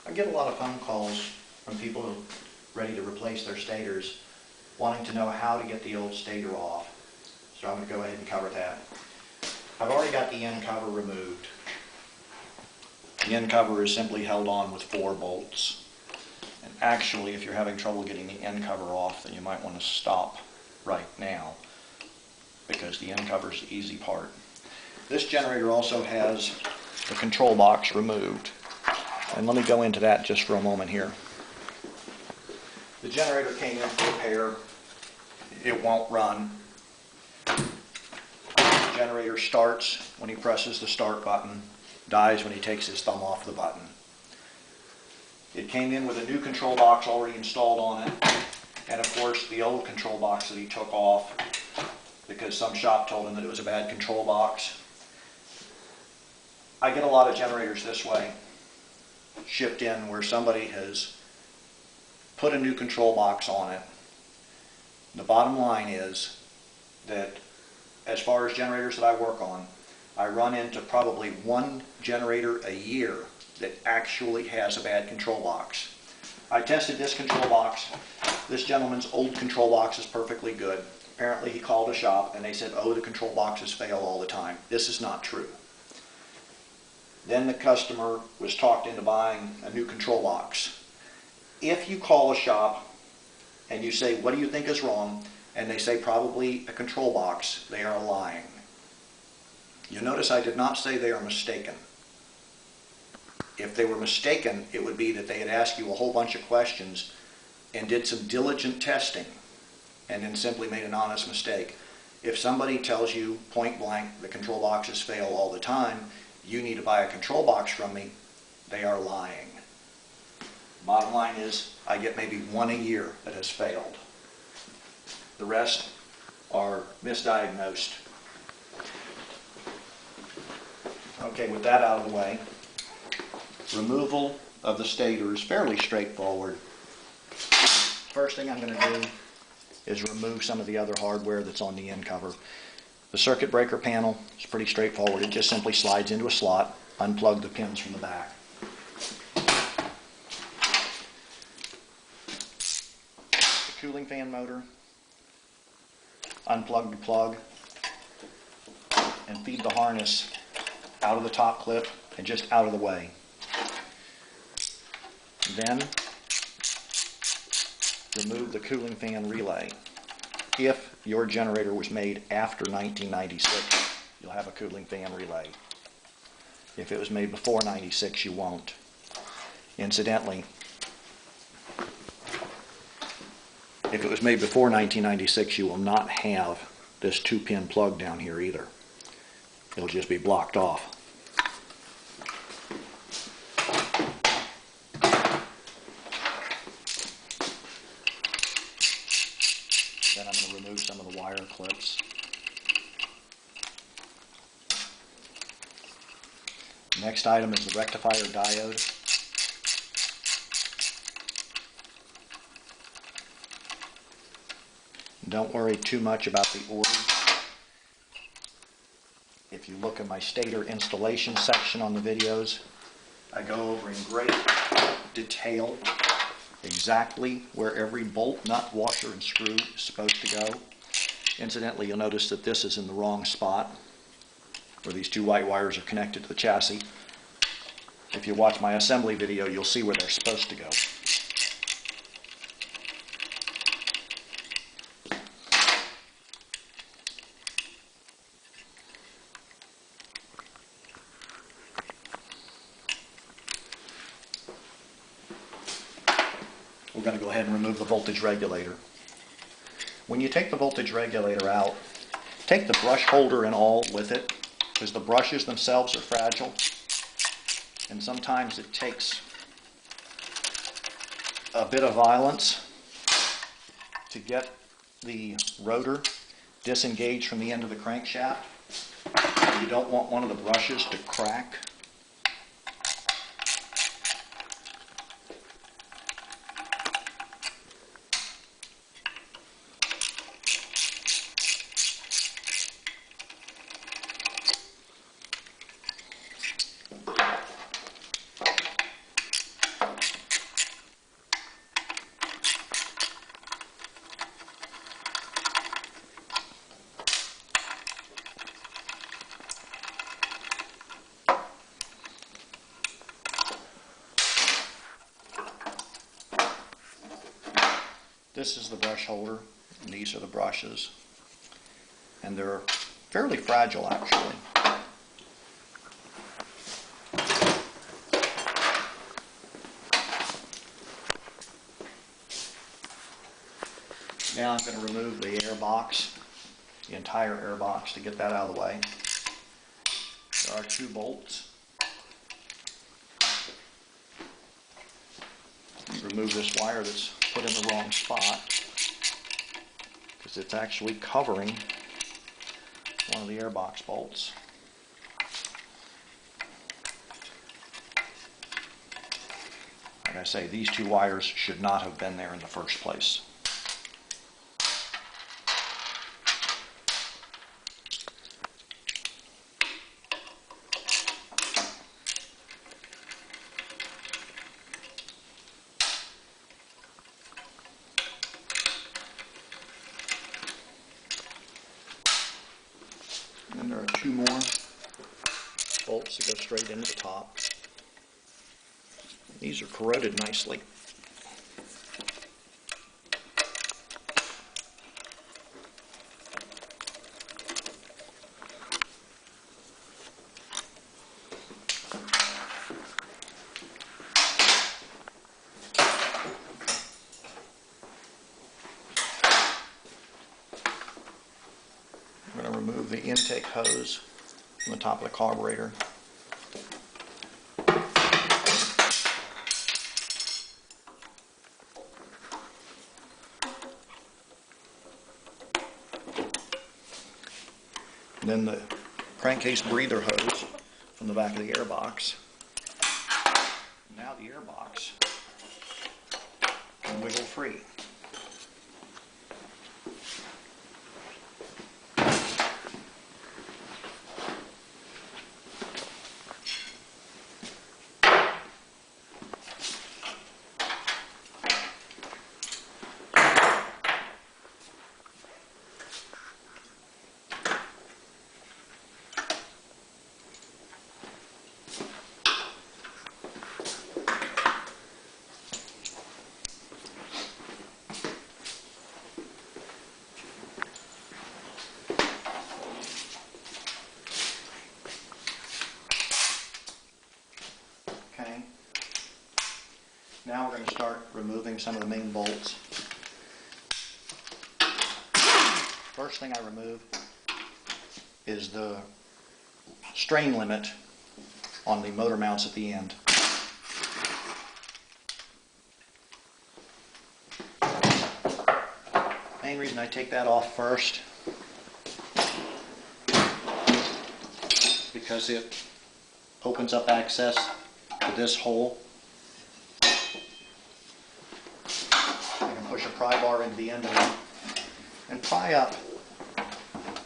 I get a lot of phone calls from people who are ready to replace their stators, wanting to know how to get the old stator off. So I'm going to go ahead and cover that. I've already got the end cover removed. The end cover is simply held on with 4 bolts. And actually, if you're having trouble getting the end cover off, then you might want to stop right now, because the end cover is the easy part. This generator also has the control box removed. And let me go into that just for a moment here. The generator came in for repair. It won't run. The generator starts when he presses the start button, dies when he takes his thumb off the button. It came in with a new control box already installed on it, and of course the old control box that he took off because some shop told him that it was a bad control box. I get a lot of generators this way, shipped in where somebody has put a new control box on it. The bottom line is that as far as generators that I work on, I run into probably 1 generator a year that actually has a bad control box. I tested this control box. This gentleman's old control box is perfectly good. Apparently he called a shop and they said, oh, the control boxes fail all the time. This is not true. Then the customer was talked into buying a new control box. If you call a shop and you say, what do you think is wrong? And they say probably a control box, they are lying. You notice I did not say they are mistaken. If they were mistaken, it would be that they had asked you a whole bunch of questions and did some diligent testing and then simply made an honest mistake. If somebody tells you point blank the control boxes fail all the time, you need to buy a control box from me, they are lying. Bottom line is, I get maybe 1 a year that has failed. The rest are misdiagnosed. Okay, with that out of the way, removal of the stator is fairly straightforward. First thing I'm going to do is remove some of the other hardware that's on the end cover. The circuit breaker panel is pretty straightforward. It just simply slides into a slot, unplug the pins from the back. The cooling fan motor, unplug the plug, and feed the harness out of the top clip and just out of the way. Then remove the cooling fan relay. If your generator was made after 1996, you'll have a cooling fan relay. If it was made before 96, you won't. Incidentally, if it was made before 1996, you will not have this 2-pin plug down here either. It'll just be blocked off. Then I'm going to remove some of the wire clips. Next item is the rectifier diode. Don't worry too much about the order. If you look at my stator installation section on the videos, I go over in great detail exactly where every bolt, nut, washer, and screw is supposed to go. Incidentally, you'll notice that this is in the wrong spot, where these 2 white wires are connected to the chassis. If you watch my assembly video, you'll see where they're supposed to go. We're going to go ahead and remove the voltage regulator. When you take the voltage regulator out, take the brush holder and all with it, because the brushes themselves are fragile, and sometimes it takes a bit of violence to get the rotor disengaged from the end of the crankshaft. You don't want one of the brushes to crack. This is the brush holder, and these are the brushes. And they're fairly fragile, actually. Now I'm going to remove the airbox, the entire airbox, to get that out of the way. There are 2 bolts. Remove this wire that's put in the wrong spot, because it's actually covering one of the airbox bolts. Like I say, these 2 wires should not have been there in the first place. And there are 2 more bolts that go straight into the top. These are corroded nicely. I'm going to remove the intake hose from the top of the carburetor. And then the crankcase breather hose from the back of the airbox. Now the airbox can wiggle free. Okay. Now we're going to start removing some of the main bolts. First thing I remove is the strain limit on the motor mounts at the end. Main reason I take that off first because it opens up access to this hole. I can push a pry bar into the end of it and pry up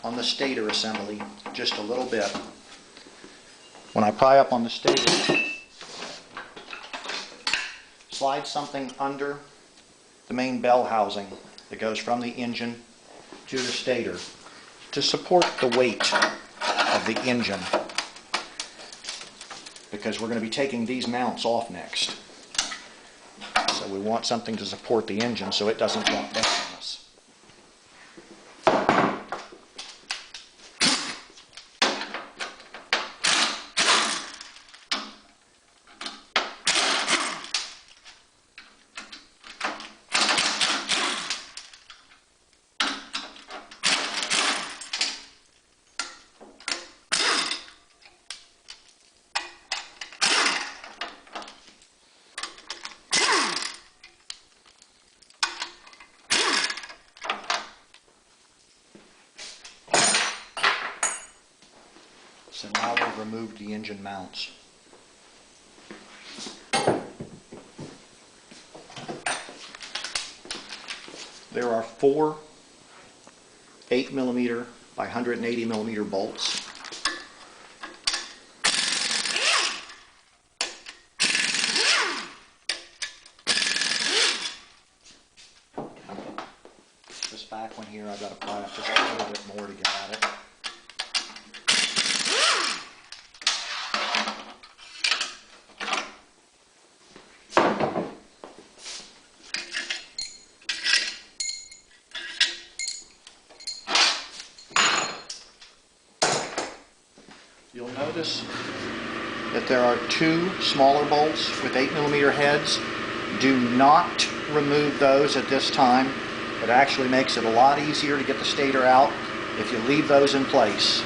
on the stator assembly just a little bit. When I pry up on the stator, slide something under the main bell housing that goes from the engine to the stator to support the weight of the engine, because we're going to be taking these mounts off next. So we want something to support the engine so it doesn't drop down on us. So now we've removed the engine mounts. There are 4 8mm by 180mm bolts. This back one here, I've got to pry up just a little bit more to get at it. notice that there are two smaller bolts with 8mm heads. Do not remove those at this time. It actually makes it a lot easier to get the stator out if you leave those in place.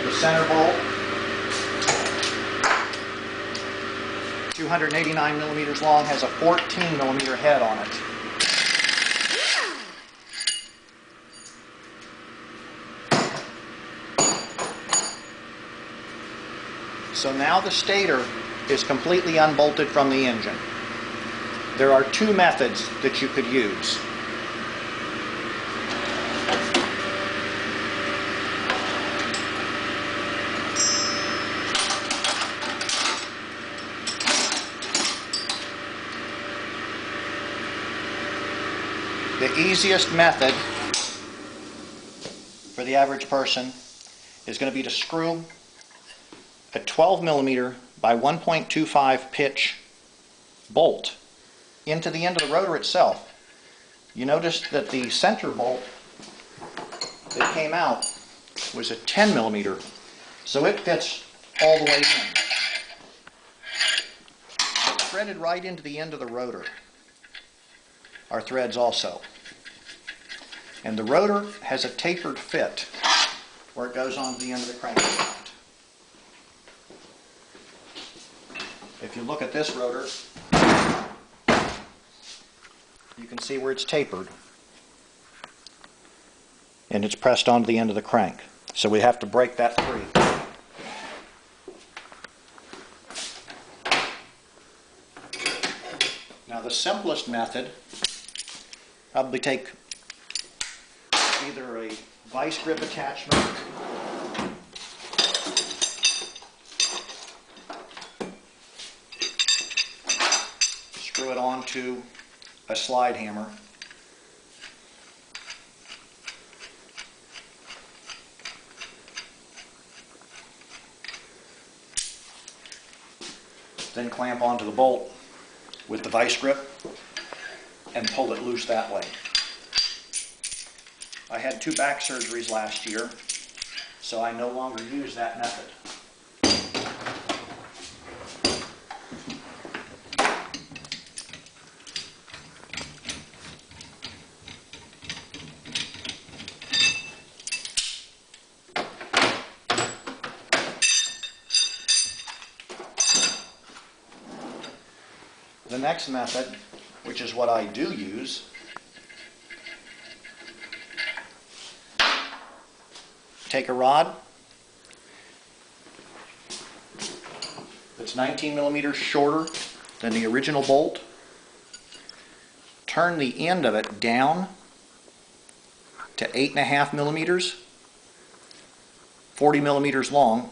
The center bolt, 289mm long, has a 14mm head on it. So now the stator is completely unbolted from the engine. There are two methods that you could use. The easiest method for the average person is going to be to screw a 12mm by 1.25 pitch bolt into the end of the rotor itself. You notice that the center bolt that came out was a 10mm, so it fits all the way in. But threaded right into the end of the rotor are threads also. And the rotor has a tapered fit where it goes onto the end of the crankshaft. If you look at this rotor, you can see where it's tapered and it's pressed onto the end of the crank. So we have to break that free. Now the simplest method, probably take either a vice grip attachment screw it onto a slide hammer. Then clamp onto the bolt with the vice grip and pull it loose that way. I had 2 back surgeries last year, so I no longer use that method. The next method, which is what I do use, take a rod that's 19mm shorter than the original bolt, turn the end of it down to 8.5mm, 40mm long,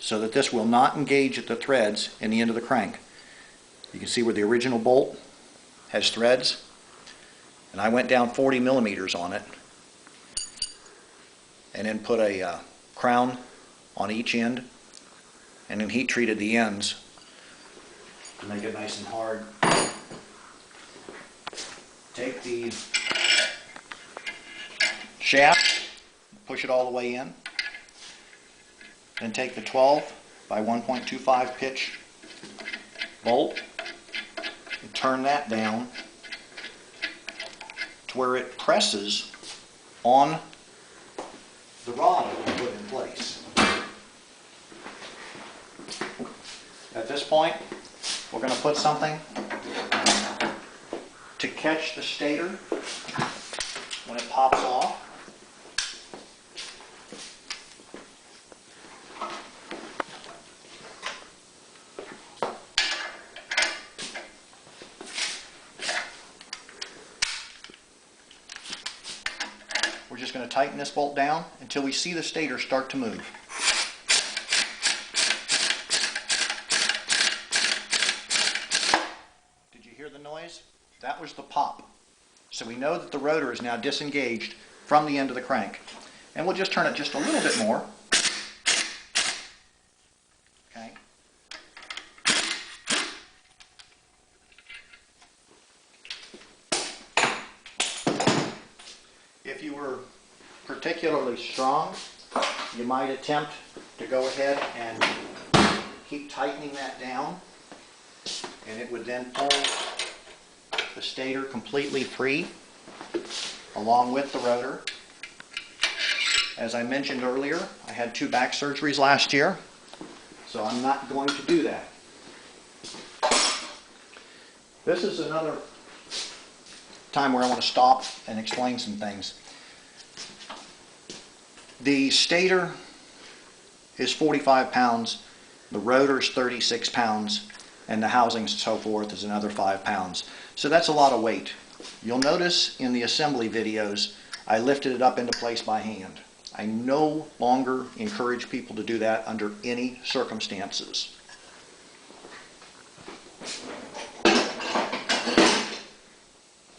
so that this will not engage at the threads in the end of the crank. You can see where the original bolt has threads, and I went down 40mm on it and then put a crown on each end and then heat treated the ends to make it nice and hard. Take the shaft, push it all the way in, then take the 12 by 1.25 pitch bolt and turn that down to where it presses on the rod that we put in place. At this point, we're going to put something to catch the stator when it pops off. We're just going to tighten this bolt down until we see the stator start to move. Did you hear the noise? That was the pop. So we know that the rotor is now disengaged from the end of the crank. And we'll just turn it just a little bit more. Okay. If you were particularly strong, you might attempt to go ahead and keep tightening that down, and it would then pull the stator completely free along with the rotor. As I mentioned earlier, I had 2 back surgeries last year, so I'm not going to do that. This is another time where I want to stop and explain some things. The stator is 45 pounds, the rotor is 36 pounds, and the housings and so forth is another 5 pounds. So that's a lot of weight. You'll notice in the assembly videos, I lifted it up into place by hand. I no longer encourage people to do that under any circumstances.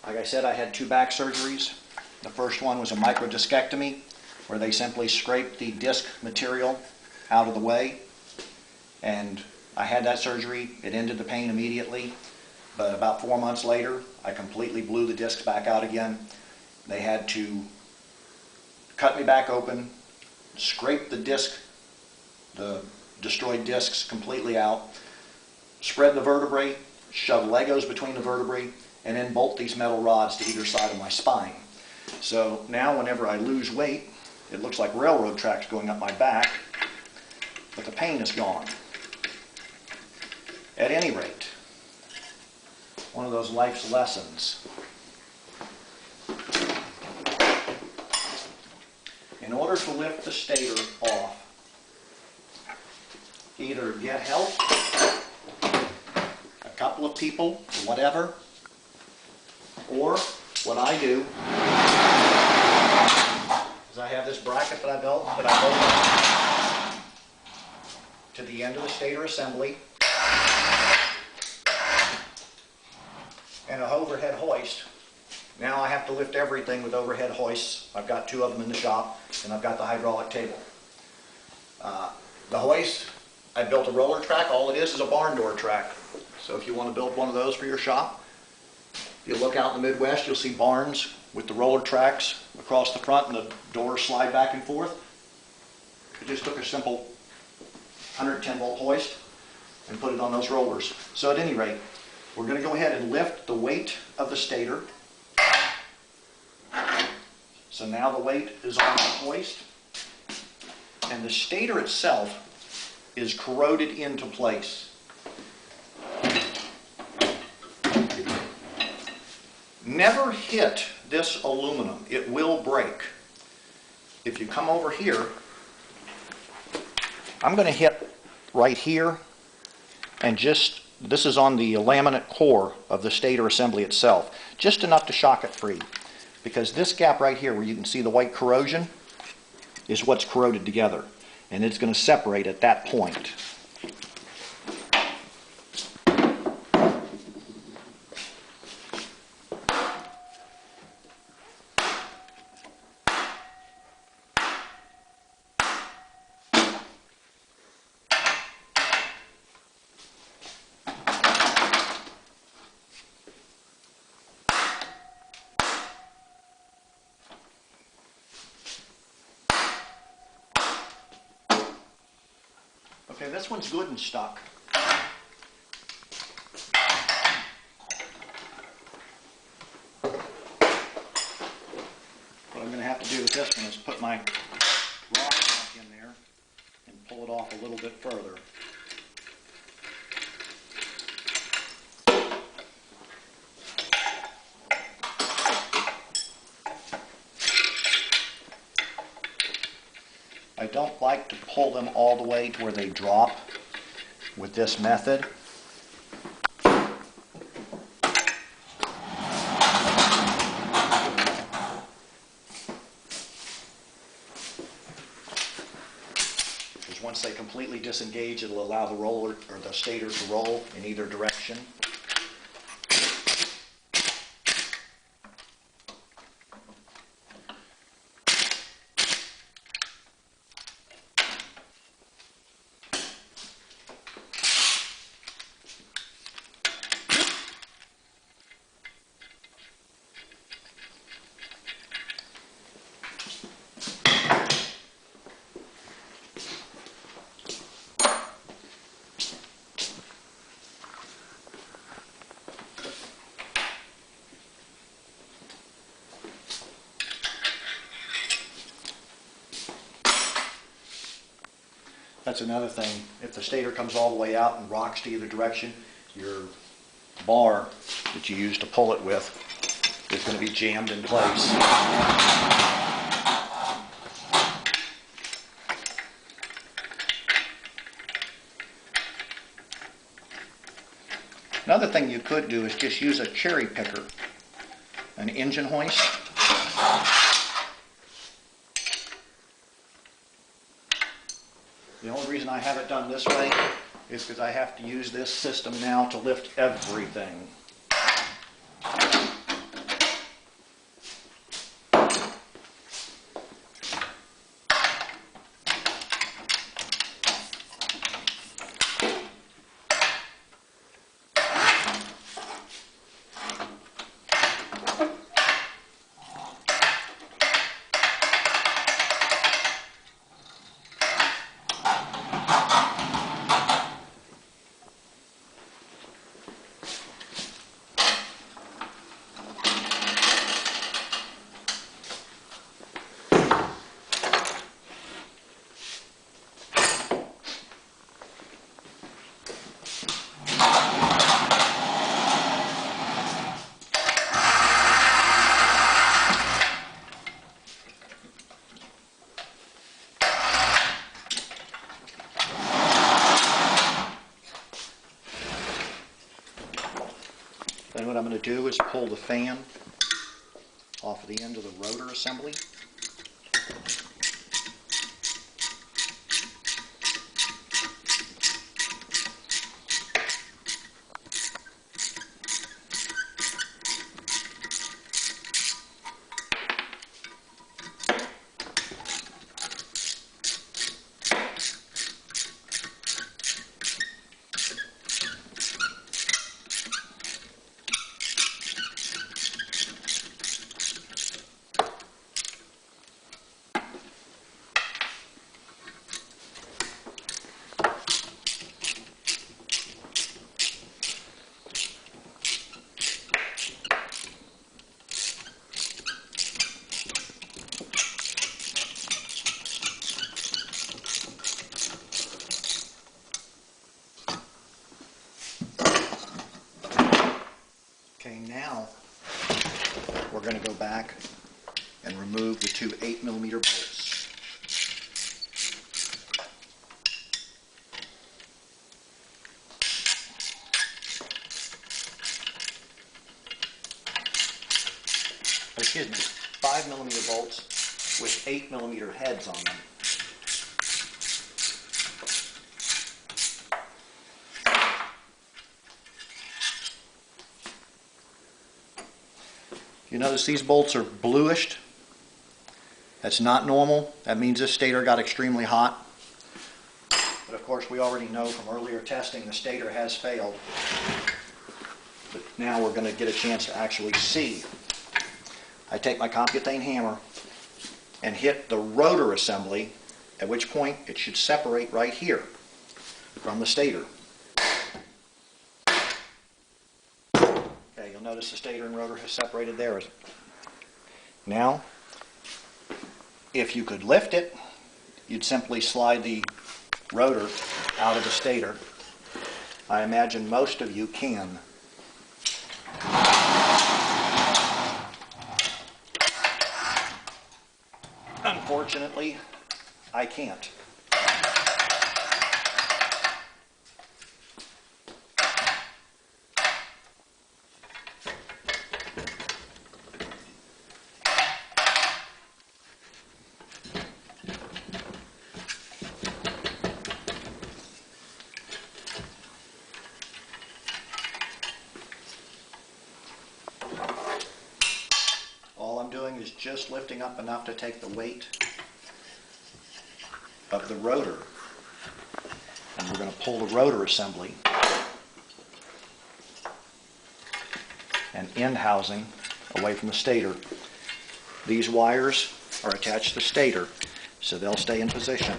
Like I said, I had 2 back surgeries. The first one was a microdiscectomy, where they simply scraped the disc material out of the way. And I had that surgery. It ended the pain immediately. But about 4 months later, I completely blew the discs back out again. They had to cut me back open, scrape the disc, the destroyed discs completely out, spread the vertebrae, shove Legos between the vertebrae, and then bolt these metal rods to either side of my spine. So now whenever I lose weight, it looks like railroad tracks going up my back, but the pain is gone. At any rate, one of those life's lessons. In order to lift the stator off, either get help, a couple of people, or whatever, or what I do is I have this bracket that I built that I bolt to the end of the stator assembly, and an overhead hoist. Now I have to lift everything with overhead hoists. I've got 2 of them in the shop, and I've got the hydraulic table. The hoist, I built a roller track. All it is a barn door track. So if you want to build one of those for your shop, if you look out in the Midwest, you'll see barns with the roller tracks across the front and the doors slide back and forth. I just took a simple 110 volt hoist and put it on those rollers. So at any rate, we're going to go ahead and lift the weight of the stator. So now the weight is on the hoist, and the stator itself is corroded into place. Never hit this aluminum. It will break. If you come over here, I'm going to hit right here, and just, this is on the laminate core of the stator assembly itself, just enough to shock it free. Because this gap right here where you can see the white corrosion is what's corroded together, and it's going to separate at that point. Okay, this one's good and stuck. What I'm going to have to do with this one is put my rod back in there and pull it off a little bit further. I don't like to pull them all the way to where they drop with this method. Because once they completely disengage, it'll allow the roller or the stator to roll in either direction. that's another thing. If the stator comes all the way out and rocks to either direction, your bar that you use to pull it with is going to be jammed in place. Another thing you could do is just use a cherry picker, an engine hoist. The only reason I have it done this way is because I have to use this system now to lift everything. Then what I'm going to do is pull the fan off of the end of the rotor assembly. Okay, now we're going to go back and remove the two 8mm bolts. Excuse me, 5mm bolts with 8mm heads on them. You notice these bolts are bluish. That's not normal. That means this stator got extremely hot. But of course we already know from earlier testing the stator has failed. But now we're going to get a chance to actually see. I take my Computane hammer and hit the rotor assembly, at which point it should separate right here from the stator. Okay, you'll notice the stator and rotor has separated there. Now, if you could lift it, you'd simply slide the rotor out of the stator. I imagine most of you can. Unfortunately, I can't. All I'm doing is just lifting up enough to take the weight of the rotor, and we're going to pull the rotor assembly and end housing away from the stator. These wires are attached to the stator, so they'll stay in position.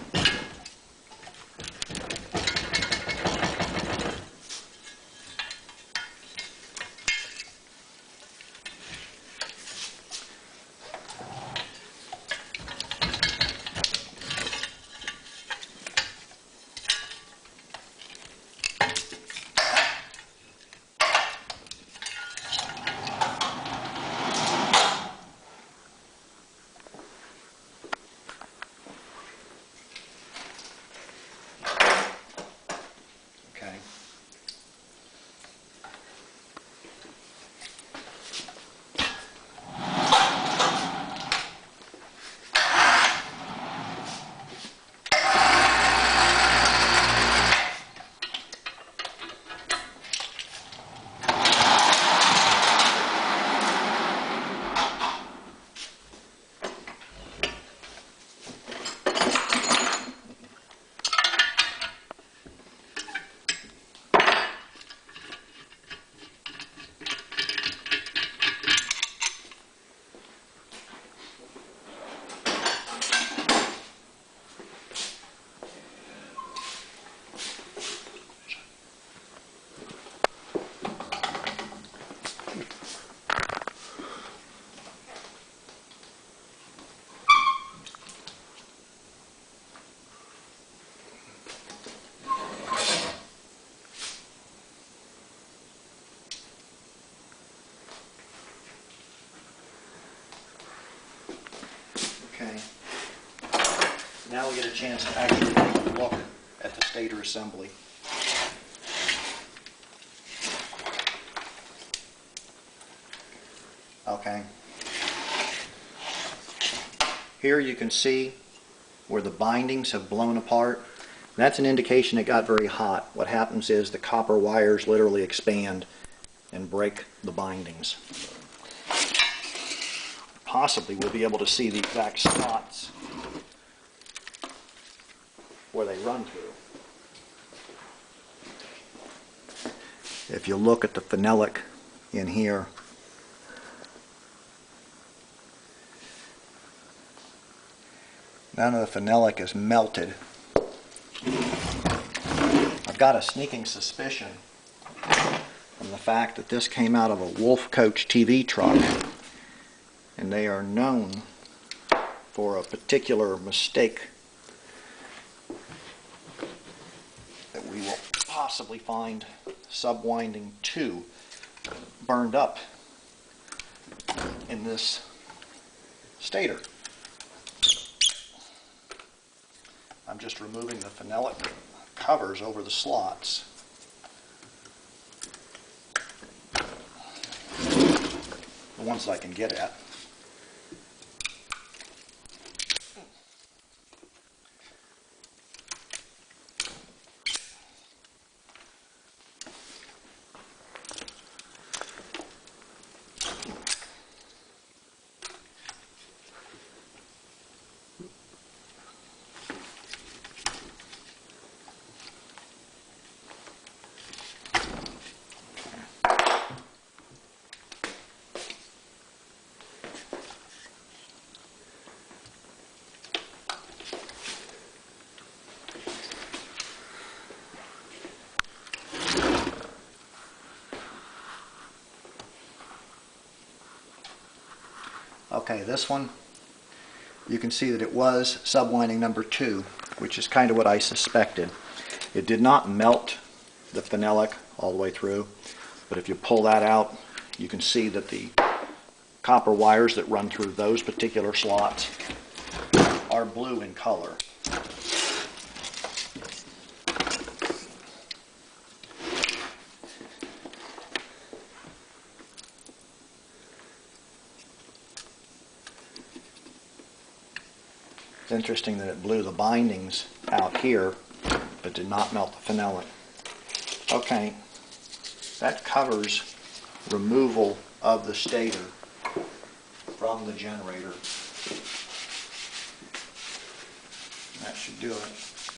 Now we get a chance to actually take a look at the stator assembly. Okay. Here you can see where the bindings have blown apart. That's an indication it got very hot. What happens is the copper wires literally expand and break the bindings. Possibly we'll be able to see the exact spots where they run through. If you look at the phenolic in here, none of the phenolic is melted. I've got a sneaking suspicion from the fact that this came out of a Wolf Coach TV truck, and they are known for a particular mistake that we will possibly find subwinding 2 burned up in this stator. I'm just removing the phenolic covers over the slots. The ones that I can get at. Okay, this one, you can see that it was subwinding number 2, which is kind of what I suspected. It did not melt the phenolic all the way through, but if you pull that out, you can see that the copper wires that run through those particular slots are blue in color. It's interesting that it blew the bindings out here, but did not melt the phenolic. Okay, that covers removal of the stator from the generator. That should do it.